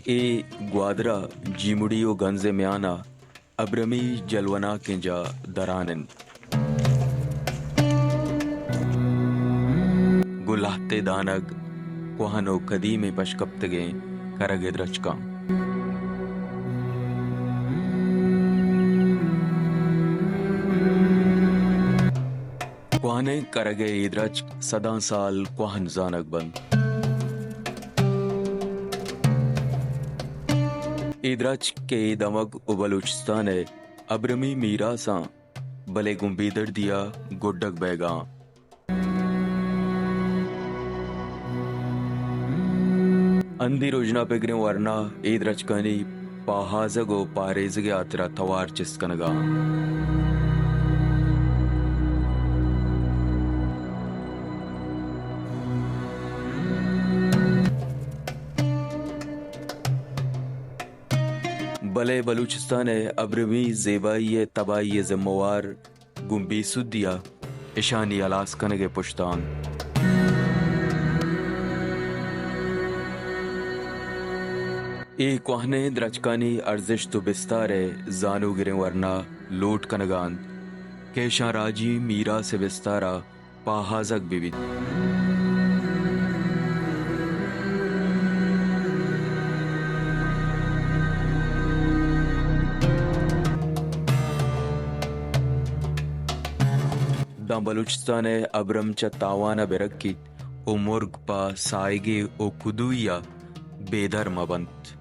ए ग्वादरा जीमुड़ियो गंजे म्याना अब्रमी जलवना किंजा दरानन गुलाहते दानग कोहनो कदीमे पशकप्तगे करगे द्रचका कोहने करगे इद्रच सदा साल कोहन जानक बंद इद्रच के दमग उबलुचिस्तान अब्रमी मीरा सा भले गुम्बीदर दिया गुड्डक बैगा अंधी रोजना पेगरे वरना इद्रच कनी पाहाजगो पारेजगे आतरा तवार चिस्कनगा भले बलूचिस्तान अब्रमी जेबाई तबाई जिम्मेवार गुम्बी सुदिया ईशानी अलास्कन के पुश्तान ए कोहने द्रचकानी अर्जिश तो बिस्तारे जानो गिरे वरना लोट कनगान केशा राजी मीरा से बिस्तारा पाहाजक बिविद दां बलूचिस्तान अब्रम च तावाना बेरक्की ओ मुर्ग पा साइगे ओ कुदुया बेदर मबंत